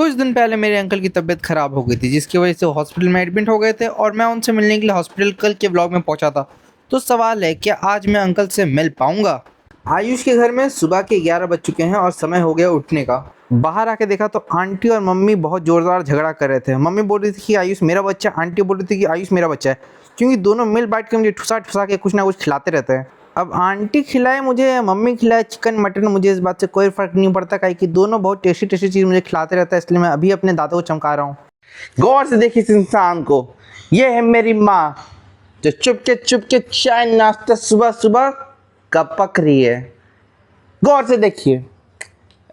कुछ दिन पहले मेरे अंकल की तबीयत खराब हो गई थी, जिसकी वजह से हॉस्पिटल में एडमिट हो गए थे और मैं उनसे मिलने के लिए हॉस्पिटल कल के व्लॉग में पहुंचा था। तो सवाल है, क्या आज मैं अंकल से मिल पाऊंगा? आयुष के घर में सुबह के 11 बज चुके हैं और समय हो गया उठने का। बाहर आके देखा तो आंटी और मम्मी बहुत जोरदार झगड़ा कर रहे थे। मम्मी बोल रही थी कि आयुष मेरा बच्चा, आंटी बोल रही थी कि आयुष मेरा बच्चा है, क्योंकि दोनों मिल बांट के मुझे ठुसा ठुसा के कुछ ना कुछ खिलाते रहते हैं। अब आंटी खिलाए मुझे, मम्मी खिलाए चिकन मटन, मुझे इस बात से कोई फ़र्क नहीं पड़ता, काहे कि दोनों बहुत टेस्टी टेस्टी चीज़ मुझे खिलाते रहता है, इसलिए मैं अभी अपने दादा को चमका रहा हूँ। गौर से देखिए इस इंसान को, ये है मेरी माँ जो चुप के चाय नाश्ता सुबह सुबह का पक रही है। गौर से देखिए,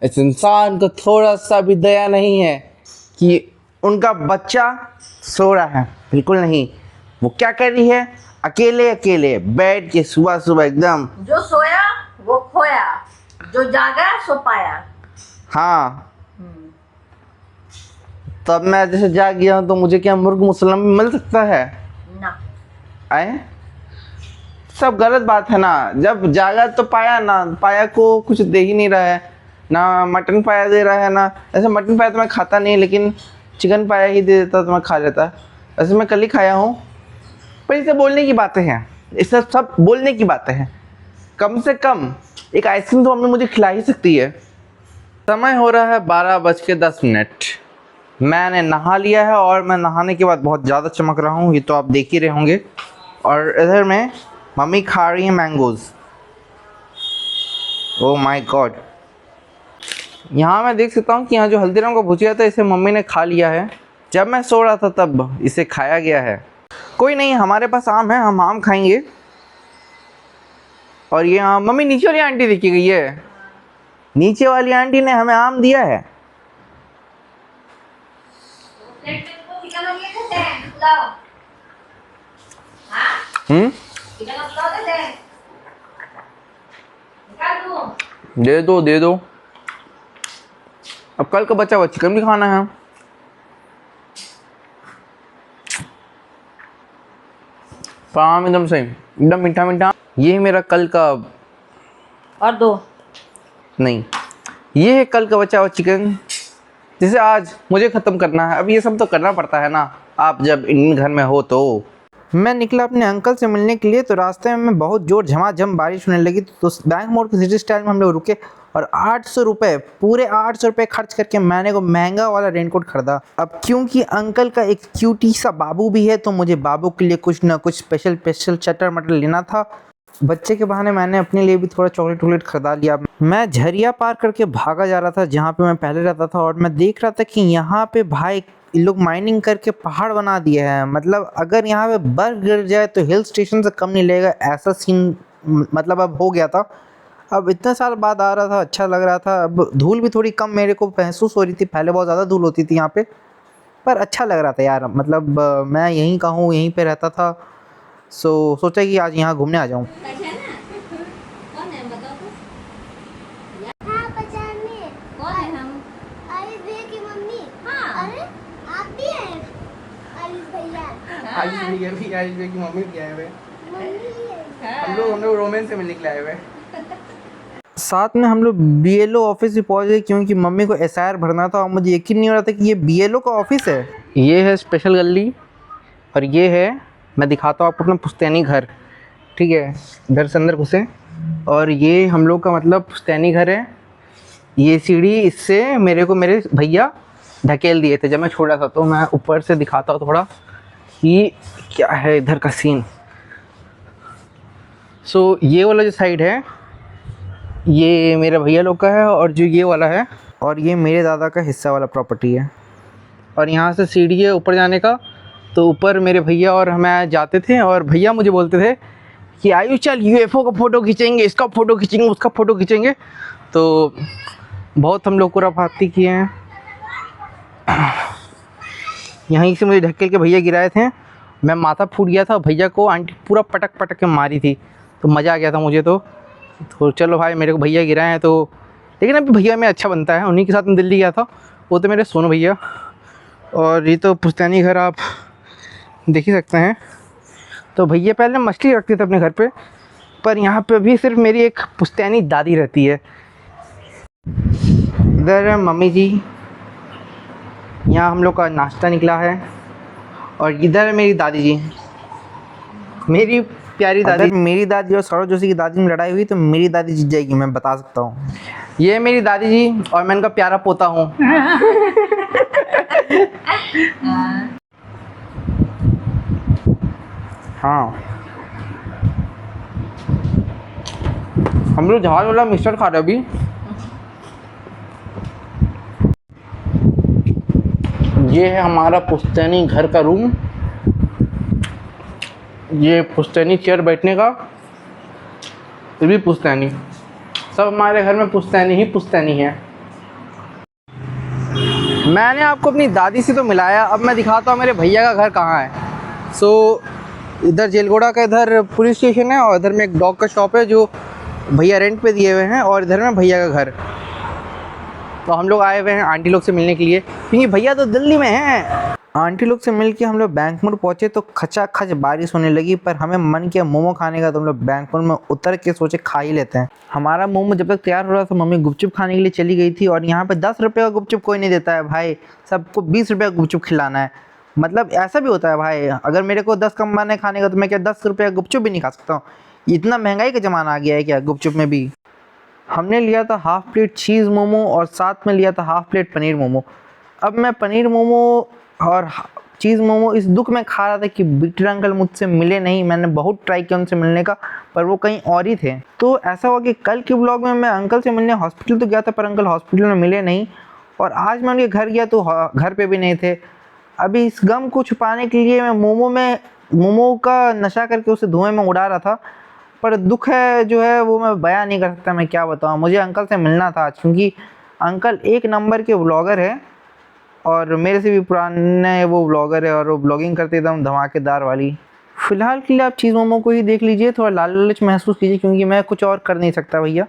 इस इंसान को थोड़ा सा भी दया नहीं है कि उनका बच्चा सो रहा है। बिल्कुल नहीं, वो क्या कर रही है, अकेले अकेले बैठ के सुबह सुबह एकदम, जो सोया वो खोया, जो जागा सो पाया। हाँ, तब मैं जैसे जाग गया हूँ तो मुझे क्या मुर्ग मुसल्लम मिल सकता है? ना, आए सब गलत बात है ना। जब जागा तो पाया ना, पाया को कुछ दे ही नहीं रहा है ना, मटन पाया दे रहा है ना। ऐसे मटन पाया तो मैं खाता नहीं, लेकिन चिकन पाया ही दे देता तो मैं खा लेता। वैसे मैं कल ही खाया हूँ, पर इसे बोलने की बातें हैं, इसे सब बोलने की बातें हैं। कम से कम एक आइसक्रीम तो मम्मी मुझे खिला ही सकती है। समय हो रहा है 12:10। मैंने नहा लिया है और मैं नहाने के बाद बहुत ज़्यादा चमक रहा हूँ, ये तो आप देख ही रहे होंगे। और इधर में मम्मी खा रही हैं मैंगोज़। ओह माय गॉड, यहाँ मैं देख सकता हूँ कि यहाँ जो हल्दीराम का भुजिया था इसे मम्मी ने खा लिया है। जब मैं सो रहा था तब इसे खाया गया है। कोई नहीं, हमारे पास आम है, हम आम खाएंगे। और ये आम मम्मी नीचे वाली आंटी देखी गई है, नीचे वाली आंटी ने हमें आम दिया है। दे दो। अब कल का बचा हुआ चिकन भी खाना है। पाम एकदम सही, एकदम मीठा मीठा। ये मेरा कल का, और दो नहीं, ये है कल का बचा हुआ चिकन, जिसे आज मुझे ख़त्म करना है। अब ये सब तो करना पड़ता है ना, आप जब इन घर में हो तो। मैं निकला अपने अंकल से मिलने के लिए, तो रास्ते में बहुत जोर झमाझम बारिश होने लगी। तो बैंक मोड़ के सिटी स्टाइल में हम लोग रुके और 800 रुपये, पूरे 800 रुपये खर्च करके मैंने को महंगा वाला रेनकोट खरीदा। अब क्योंकि अंकल का एक क्यूटी सा बाबू भी है, तो मुझे बाबू के लिए कुछ ना कुछ स्पेशल चटर मटर लेना था। बच्चे के बहाने मैंने अपने लिए भी थोड़ा चॉकलेट वॉकलेट खरीदा लिया। मैं झरिया पार करके भागा जा रहा था जहाँ पे मैं पहले रहता था, और मैं देख रहा था कि यहाँ पे भाई लोग माइनिंग करके पहाड़ बना दिए हैं। मतलब अगर यहाँ पे बर्फ गिर जाए तो हिल स्टेशन से कम नहीं लगेगा, ऐसा सीन मतलब अब हो गया था। अब इतने साल बाद आ रहा था, अच्छा लग रहा था। अब धूल भी थोड़ी कम मेरे को महसूस हो रही थी, पहले बहुत ज़्यादा धूल होती थी यहाँ पे, पर अच्छा लग रहा था यार। मतलब मैं यहीं का हूँ, यहीं पे रहता था, सोचा कि आज यहाँ घूमने आ जाऊँ। आयुष भैया की मम्मी भी आए हुए, हम लोग रोमेन से मिलने के लिए आए हुए। साथ में हम लोग बीएलओ ऑफिस भी पहुंच गए, क्योंकि मम्मी को एसआईआर भरना था और मुझे यकीन नहीं हो रहा था कि ये बीएलओ का ऑफिस है। ये है स्पेशल गली, और ये है, मैं दिखाता हूँ आपको अपना पुश्तैनी घर। ठीक है, घर से अंदर घुसे और ये हम लोग का मतलब पुश्तैनी घर है। ये सीढ़ी इससे मेरे को मेरे भैया ढकेल दिए थे जब मैं छोटा था। तो मैं ऊपर से दिखाता हूँ थोड़ा कि क्या है इधर का सीन। सो ये वाला जो साइड है ये मेरे भैया लोग का है, और जो ये वाला है, और ये मेरे दादा का हिस्सा वाला प्रॉपर्टी है। और यहाँ से सीढ़ी है ऊपर जाने का। तो ऊपर मेरे भैया और मैं जाते थे, और भैया मुझे बोलते थे कि आयुष चल यूएफओ का फ़ोटो खींचेंगे, इसका फ़ोटो खींचेंगे, उसका फ़ोटो खींचेंगे। तो बहुत हम लोग खुराफाती किए हैं। यहीं से मुझे ढकेल के भैया गिराए थे, मैं माथा फूट गया था, भैया को आंटी पूरा पटक पटक के मारी थी, तो मज़ा आ गया था मुझे। तो चलो भाई, मेरे को भैया गिराए हैं तो, लेकिन अभी भैया में अच्छा बनता है। उन्हीं के साथ मैं दिल्ली गया था, वो तो मेरे सोनू भैया। और ये तो पुश्तैनी घर आप देख ही सकते हैं। तो भैया पहले मछली रखते थे अपने घर पे, पर यहाँ पे अभी सिर्फ मेरी एक पुश्तैनी दादी रहती है। इधर है मम्मी जी, यहाँ हम लोग का नाश्ता निकला है और इधर है मेरी दादी जी, मेरी प्यारी दादी। मेरी दादी और सौरभ जोशी की दादी में लड़ाई हुई तो मेरी दादी जीत जाएगी, मैं बता सकता हूँ। ये है मेरी दादी जी और मैं इनका प्यारा पोता हूँ। हाँ, हम लोग जहाज वाला मिक्सचर खा रहे हैं अभी। ये है हमारा पुश्तैनी घर का रूम, ये पुश्तैनी चेयर बैठने का, ये भी पुश्तैनी, सब हमारे घर में पुश्तैनी ही पुश्तैनी है। मैंने आपको अपनी दादी से तो मिलाया, अब मैं दिखाता हूँ मेरे भैया का घर कहाँ है। सो इधर जेलगोड़ा का इधर पुलिस स्टेशन है और इधर में एक डॉग का शॉप है जो भैया रेंट पे दिए हुए हैं, और इधर में भैया का घर। तो हम लोग आए हुए हैं आंटी लोग से मिलने के लिए, क्योंकि भैया तो दिल्ली में हैं। आंटी लोग से मिल के हम लोग बैंक मोड़ पहुँचे तो खचाखच बारिश होने लगी, पर हमें मन किया मोमो खाने का, तो हम लोग बैंक मोड़ में उतर के सोचे खा ही लेते हैं। हमारा मोमो जब तक तैयार हो रहा था मम्मी गुपचुप खाने के लिए चली गई थी, और यहाँ पे 10 रुपये का गुपचुप कोई नहीं देता है भाई, सबको 20 रुपये का गुपचुप खिलाना है। मतलब ऐसा भी होता है भाई, अगर मेरे को 10 कमाना है खाने का तो मैं क्या 10 रुपये का गुपचुप भी नहीं खा सकता हूँ? इतना महंगाई का ज़माना आ गया है क्या गुपचुप में भी। हमने लिया था हाफ़ प्लेट चीज़ मोमो और साथ में लिया था हाफ़ प्लेट पनीर मोमो। अब मैं पनीर मोमो और चीज़ मोमो इस दुख में खा रहा था कि बिट्टर अंकल मुझसे मिले नहीं। मैंने बहुत ट्राई किया उनसे मिलने का, पर वो कहीं और ही थे। तो ऐसा हुआ कि कल के ब्लॉग में मैं अंकल से मिलने हॉस्पिटल तो गया था, पर अंकल हॉस्पिटल में मिले नहीं, और आज मैं उनके घर गया तो घर पे भी नहीं थे। अभी इस गम को छुपाने के लिए मैं मोमो का नशा करके उसे धुएँ में उड़ा रहा था, पर दुख है जो है वो मैं बयां नहीं कर सकता। मैं क्या बताऊँ, मुझे अंकल से मिलना था आज, क्योंकि अंकल एक नंबर के व्लॉगर है और मेरे से भी पुराने वो व्लॉगर है, और वो ब्लॉगिंग करते एकदम धमाकेदार वाली। फ़िलहाल के लिए आप चीज़ मोमो को ही देख लीजिए, थोड़ा लालच महसूस कीजिए, क्योंकि मैं कुछ और कर नहीं सकता भैया।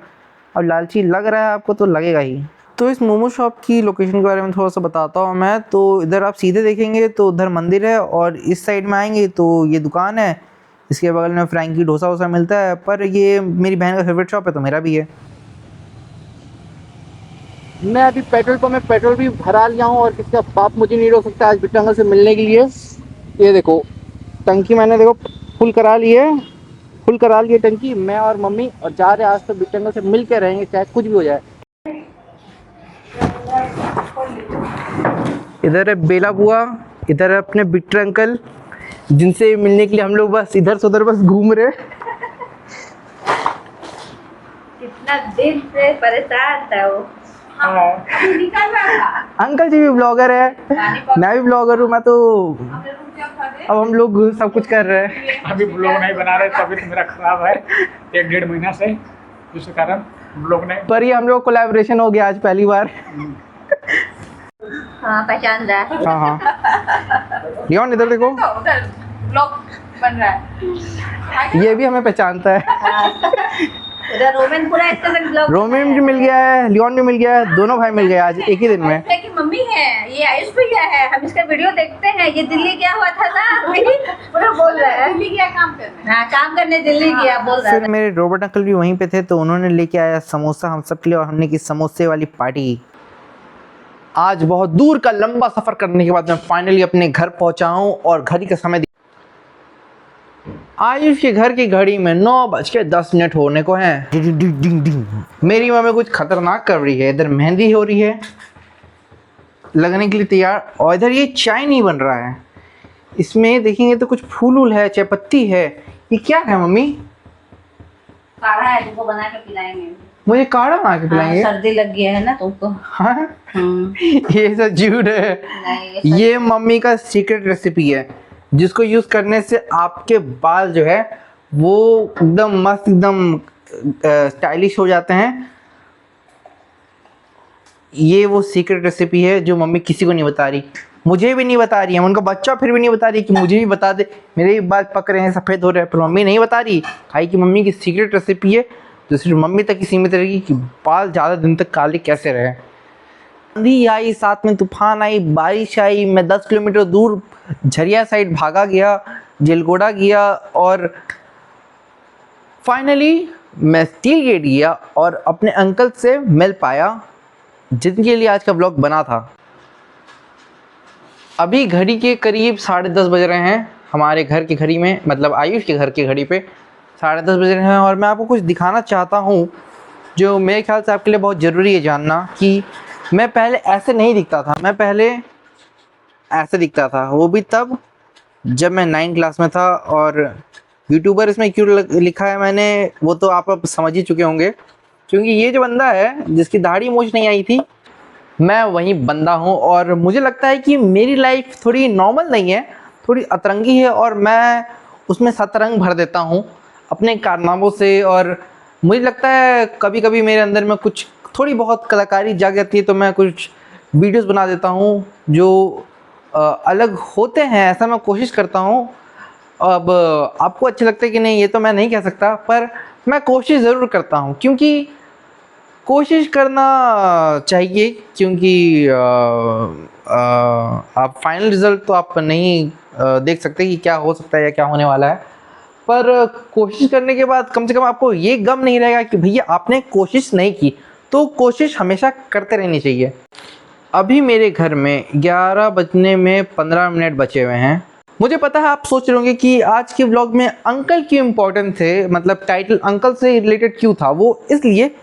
अब लालची लग रहा है आपको तो लगेगा ही। तो इस मोमो शॉप की लोकेशन के बारे में थोड़ा सा बताता हूँ मैं। तो इधर आप सीधे देखेंगे तो उधर मंदिर है, और इस साइड में आएंगे तो ये दुकान है, इसके बगल में फ्रैंकी डोसा वोसा मिलता है। पर ये मेरी बहन का फेवरेट शॉप है तो मेरा भी है। मैं अभी पेट्रोल पंप में पेट्रोल भी भरा लिया हूँ, और किसका बाप मुझे नहीं रोक सकता आज बिट्टू अंकल से मिलने के लिए। ये देखो टंकी मैंने देखो फुल करा ली है टंकी, मैं और मम्मी, और जा रहे आज तो बिट्टू अंकल से मिल के रहेंगे चाहे कुछ भी हो जाए। इधर है बेला बुआ, इधर है अपने बिट्टू अंकल, जिनसे मिलने के लिए हम लोग बस इधर से उधर बस घूम रहे। कितना दिन से परेशान था वो। निकल रहा था। अंकल जी भी ब्लॉगर है, मैं भी ब्लॉगर हूँ। मैं तो अब हम लोग सब कुछ कर रहे हैं। अभी ब्लॉग नहीं बना रहे, तबीयत मेरा खराब है 1-1.5 महीना से, जिसके कारण ब्लॉग नहीं। पर ये हम लोग कोलैबोरेशन हो गया आज पहली बार। हाँ पहचान रहा है। हाँ लियोन इधर देखो, उधर ब्लॉग बन रहा है। ये भी हमें पहचानता है। उधर रोमन पूरा इतना तक ब्लॉग। रोमिन भी मिल गया है, लियोन भी मिल गया है, दोनों भाई मिल गए आज एक ही दिन में। की मम्मी है, ये आयुष भैया है, हम इसका वीडियो देखते हैं। ये दिल्ली गया हुआ था ना, पूरा बोल रहा है दिल्ली गया काम करने। हाँ काम करने दिल्ली गया बोल रहा है। फिर मेरे रॉबर्ट अंकल भी वहीं पे थे, तो उन्होंने लेके आया समोसा हम सब के लिए, और हमने की समोसे वाली पार्टी। आज बहुत दूर का लंबा सफर करने के बाद मैं फाइनली अपने घर पहुंचा हूं, और घड़ी का समय आयुष के घर की घड़ी में 9:10 होने को हैं। डिंग डिंग डिंग डिंग। मेरी मम्मी कुछ खतरनाक कर रही है, इधर मेहंदी हो रही है लगने के लिए तैयार, और इधर ये चाय नहीं बन रहा है। इसमें देखेंगे तो कुछ फूल वूल है, चाय पत्ती है, ये क्या है मम्मी? काढ़ा है, तुमको बना के पिलाएंगे। मुझे काढ़ा बना के पिलाएंगे? सर्दी लग गया है ना तुमको। हाँ ये सब झूठ है। नहीं, ये मम्मी का सीक्रेट रेसिपी है, जिसको यूज करने से आपके बाल जो है वो एकदम मस्त, एकदम स्टाइलिश हो जाते हैं। ये वो सीक्रेट रेसिपी है जो मम्मी किसी को नहीं बता रही, मुझे भी नहीं बता रही है, उनका बच्चा फिर भी नहीं बता रही कि मुझे भी बता दे, मेरे भी बाल पक रहे हैं, सफ़ेद हो रहे हैं, पर मम्मी नहीं बता रही। भाई कि मम्मी की सीक्रेट रेसिपी है जो सिर्फ मम्मी तक ही सीमित रहेगी कि बाल ज़्यादा दिन तक काले कैसे रहे। आंधी आई, साथ में तूफान आई, बारिश आई, मैं 10 किलोमीटर दूर झरिया साइड भागा गया, जेलगोड़ा गया, और फाइनली मैं स्टील गेट गया और अपने अंकल से मिल पाया, जिनके लिए आज का ब्लॉग बना था। अभी घड़ी के करीब 10:30 बज रहे हैं हमारे घर की घड़ी में, मतलब आयुष के घर की घड़ी पे 10:30 बज रहे हैं। और मैं आपको कुछ दिखाना चाहता हूँ जो मेरे ख्याल से आपके लिए बहुत ज़रूरी है जानना, कि मैं पहले ऐसे नहीं दिखता था। मैं पहले ऐसे दिखता था, वो भी तब जब मैं 9th क्लास में था। और यूट्यूबर इसमें क्यों लिखा है मैंने, वो तो आप अब समझ ही चुके होंगे, क्योंकि ये जो बंदा है जिसकी दाढ़ी मूंछ नहीं आई थी, मैं वही बंदा हूँ। और मुझे लगता है कि मेरी लाइफ थोड़ी नॉर्मल नहीं है, थोड़ी अतरंगी है, और मैं उसमें सतरंग भर देता हूँ अपने कारनामों से। और मुझे लगता है कभी कभी मेरे अंदर में कुछ थोड़ी बहुत कलाकारी जाग जाती है, तो मैं कुछ वीडियोस बना देता हूँ जो अलग होते हैं, ऐसा मैं कोशिश करता हूँ। अब आपको अच्छा लगता है कि नहीं ये तो मैं नहीं कह सकता, पर मैं कोशिश ज़रूर करता हूँ, क्योंकि कोशिश करना चाहिए। क्योंकि आप फाइनल रिज़ल्ट तो आप नहीं देख सकते कि क्या हो सकता है या क्या होने वाला है, पर कोशिश करने के बाद कम से कम आपको ये गम नहीं रहेगा कि भैया आपने कोशिश नहीं की। तो कोशिश हमेशा करते रहनी चाहिए। अभी मेरे घर में 11 बजने में 15 मिनट बचे हुए हैं। मुझे पता है आप सोच रहे होंगे कि आज के व्लॉग में अंकल क्यों इम्पोर्टेंट थे, मतलब टाइटल अंकल से रिलेटेड क्यों था। वो इसलिए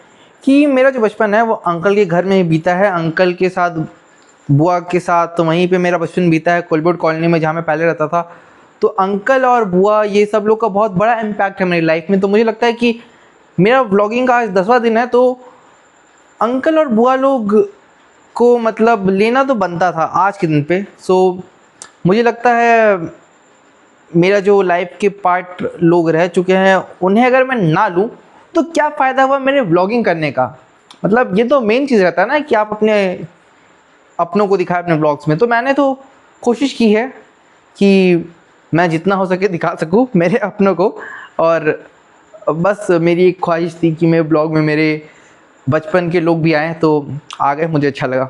कि मेरा जो बचपन है वो अंकल के घर में ही बीता है। अंकल के साथ, बुआ के साथ, तो वहीं पे मेरा बचपन बीता है कोलबोर्ड कॉलोनी में जहाँ मैं पहले रहता था। तो अंकल और बुआ ये सब लोग का बहुत बड़ा इम्पैक्ट है मेरी लाइफ में। तो मुझे लगता है कि मेरा व्लॉगिंग का आज 10वां दिन है, तो अंकल और बुआ लोग को मतलब लेना तो बनता था आज के दिन पे। सो मुझे लगता है मेरा जो लाइफ के पार्ट लोग रह चुके हैं, उन्हें अगर मैं ना लूँ तो क्या फ़ायदा हुआ मेरे व्लॉगिंग करने का। मतलब ये तो मेन चीज़ रहता है ना कि आप अपने अपनों को दिखाएं अपने व्लॉग्स में। तो मैंने तो कोशिश की है कि मैं जितना हो सके दिखा सकूं मेरे अपनों को। और बस मेरी एक ख्वाहिश थी कि मेरे ब्लॉग में मेरे बचपन के लोग भी आएँ, तो आ गए, मुझे अच्छा लगा।